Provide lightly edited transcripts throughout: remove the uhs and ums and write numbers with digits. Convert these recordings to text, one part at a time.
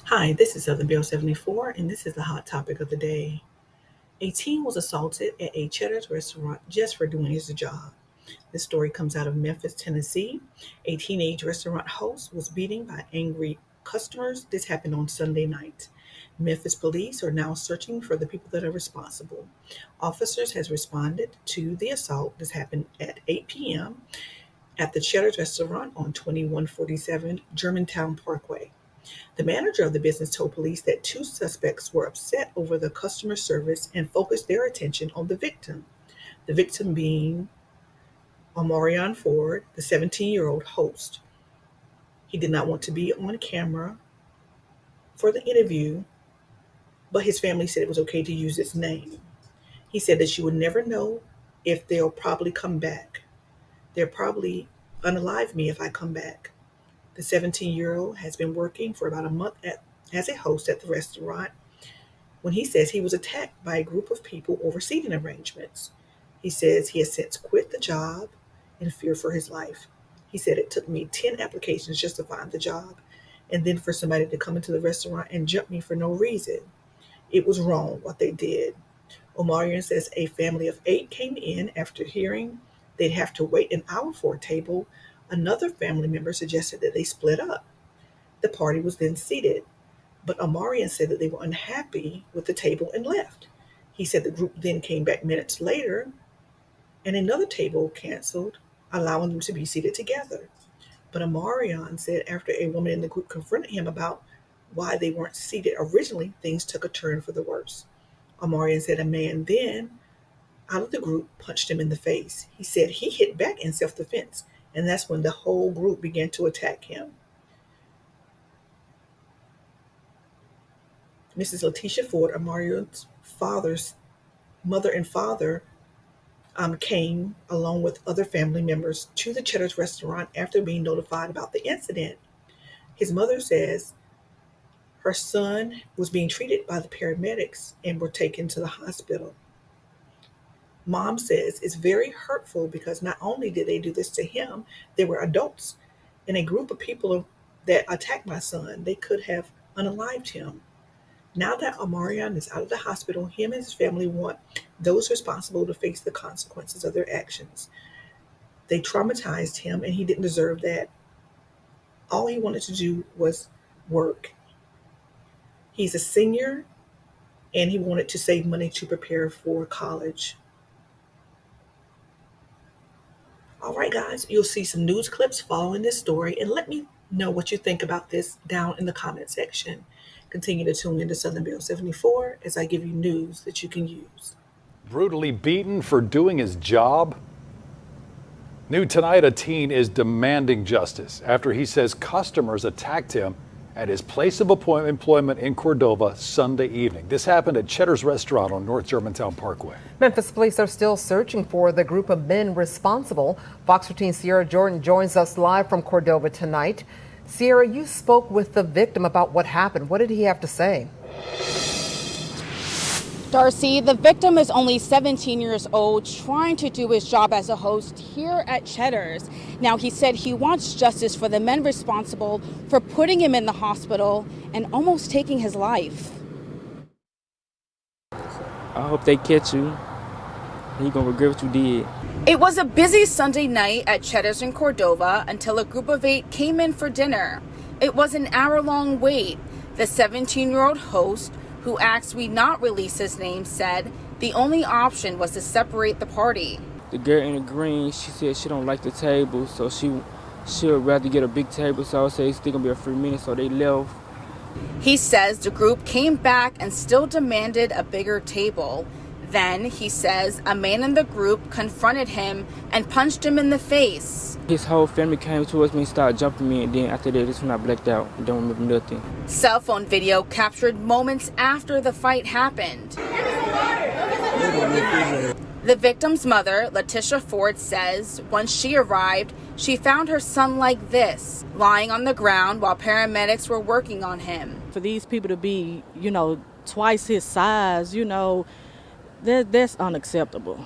Hi, this is Southern Bill 74, and this is the hot topic of the day. A teen was assaulted at a Cheddars restaurant just for doing his job. This story comes out of Memphis, Tennessee. A teenage restaurant host was beaten by angry customers. This happened on Sunday night. Memphis police are now searching for the people that are responsible. Officers has responded to the assault. This happened at 8 p.m. at the Cheddars restaurant on 2147 Germantown Parkway. The manager of the business told police that two suspects were upset over the customer service and focused their attention on the victim being Omarion Ford, the 17-year-old host. He did not want to be on camera for the interview, but his family said it was okay to use his name. He said that you would never know if they'll probably come back. They'll probably unalive me if I come back. The 17-year-old has been working for about a month as a host at the restaurant when he says he was attacked by a group of people over seating arrangements. He says he has since quit the job in fear for his life. He said it took me 10 applications just to find the job, and then for somebody to come into the restaurant and jump me for no reason. It was wrong what they did. Omarion says a family of 8 came in after hearing they'd have to wait an hour for a table. Another family member suggested that they split up. The party was then seated, but Omarion said that they were unhappy with the table and left. He said the group then came back minutes later and another table canceled, allowing them to be seated together. But Omarion said after a woman in the group confronted him about why they weren't seated originally, things took a turn for the worse. Omarion said a man then, out of the group, punched him in the face. He said he hit back in self-defense, and that's when the whole group began to attack him. Mrs. Letitia Ford, Omarion's mother and father, came along with other family members to the Cheddars restaurant after being notified about the incident. His mother says her son was being treated by the paramedics and were taken to the hospital. Mom says it's very hurtful because not only did they do this to him, they were adults and a group of people that attacked my son. They could have unalived him. Now that Omarion is out of the hospital, him and his family want those responsible to face the consequences of their actions. They traumatized him and he didn't deserve that. All he wanted to do was work. He's a senior and he wanted to save money to prepare for college. All right, guys, you'll see some news clips following this story, and let me know what you think about this down in the comment section. Continue to tune into Southern Bill 74 as I give you news that you can use. Brutally beaten for doing his job? New tonight, a teen is demanding justice after he says customers attacked him at his place of employment in Cordova Sunday evening. This happened at Cheddars restaurant on North Germantown Parkway. Memphis police are still searching for the group of men responsible. Fox 15 Sierra Jordan joins us live from Cordova tonight. Sierra, you spoke with the victim about what happened. What did he have to say? Darcy, the victim is only 17 years old, trying to do his job as a host here at Cheddars. Now, he said he wants justice for the men responsible for putting him in the hospital and almost taking his life. I hope they catch you. You're gonna regret what you did. It was a busy Sunday night at Cheddars in Cordova until a group of 8 came in for dinner. It was an hour-long wait. The 17-year-old host, who asked we not release his name, said the only option was to separate the party. The girl in the green, she said she don't like the table, so she'll rather get a big table. So I would say it's still gonna be a few minutes, so they left. He says the group came back and still demanded a bigger table. Then, he says, a man in the group confronted him and punched him in the face. His whole family came towards me and started jumping me, and then after that, that's when I blacked out. I don't remember nothing. Cell phone video captured moments after the fight happened. The victim's mother, Letitia Ford, says once she arrived, she found her son like this, lying on the ground while paramedics were working on him. For these people to be, twice his size, that's unacceptable.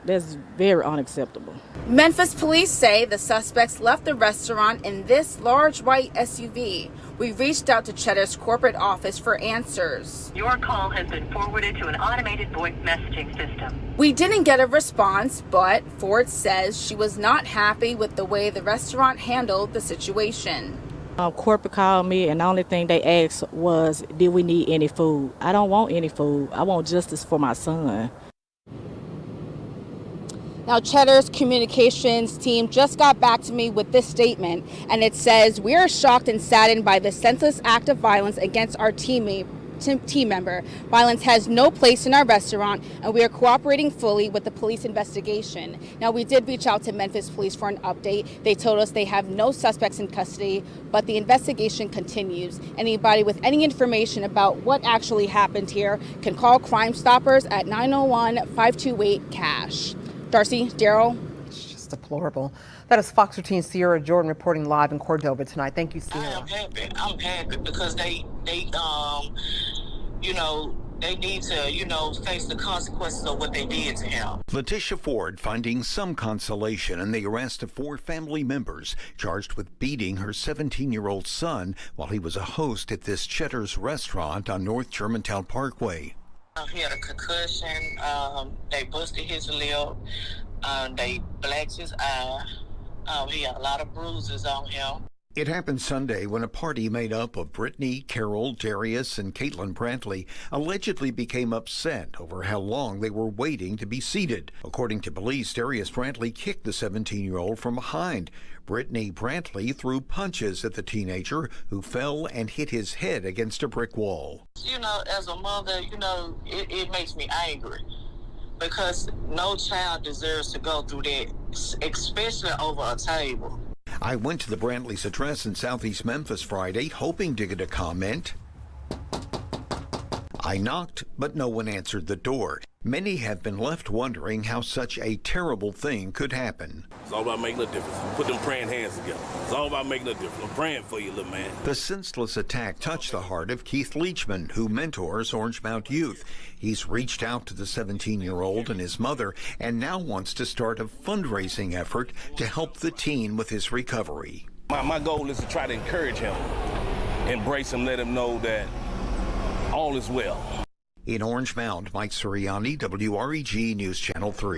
That's very unacceptable. Memphis police say the suspects left the restaurant in this large white SUV. We reached out to Cheddars' corporate office for answers. Your call has been forwarded to an automated voice messaging system. We didn't get a response, but Ford says she was not happy with the way the restaurant handled the situation. Corporate called me, and the only thing they asked was, did we need any food? I don't want any food. I want justice for my son. Now, Cheddar's communications team just got back to me with this statement, and it says, "We are shocked and saddened by the senseless act of violence against our team member. Violence has no place in our restaurant, and we are cooperating fully with the police investigation." Now, we did reach out to Memphis Police for an update. They told us they have no suspects in custody, but the investigation continues. Anybody with any information about what actually happened here can call Crime Stoppers at 901-528-CASH. Darcy, Daryl. It's just deplorable. That is Fox 13 Sierra Jordan reporting live in Cordova tonight. Thank you, Sierra. I am happy. I'm happy because they need to, face the consequences of what they did to him. Letitia Ford finding some consolation in the arrest of 4 family members charged with beating her 17-year-old son while he was a host at this Cheddars restaurant on North Germantown Parkway. He had a concussion. They busted his lip. They blacked his eye. He had a lot of bruises on him. It happened Sunday when a party made up of Brittany, Carol, Darius, and Caitlin Brantley allegedly became upset over how long they were waiting to be seated. According to police, Darius Brantley kicked the 17-year-old from behind. Brittany Brantley threw punches at the teenager, who fell and hit his head against a brick wall. As a mother, it makes me angry because no child deserves to go through that, especially over a table. I went to the Brantleys' address in Southeast Memphis Friday, hoping to get a comment. I knocked, but no one answered the door. Many have been left wondering how such a terrible thing could happen. It's all about making a difference. Put them praying hands together. It's all about making a difference. I'm praying for you, little man. The senseless attack touched the heart of Keith Leachman, who mentors Orange Mount Youth. He's reached out to the 17-year-old and his mother and now wants to start a fundraising effort to help the teen with his recovery. My goal is to try to encourage him, embrace him, let him know that all is well. In Orange Mound, Mike Suriani, WREG News Channel 3.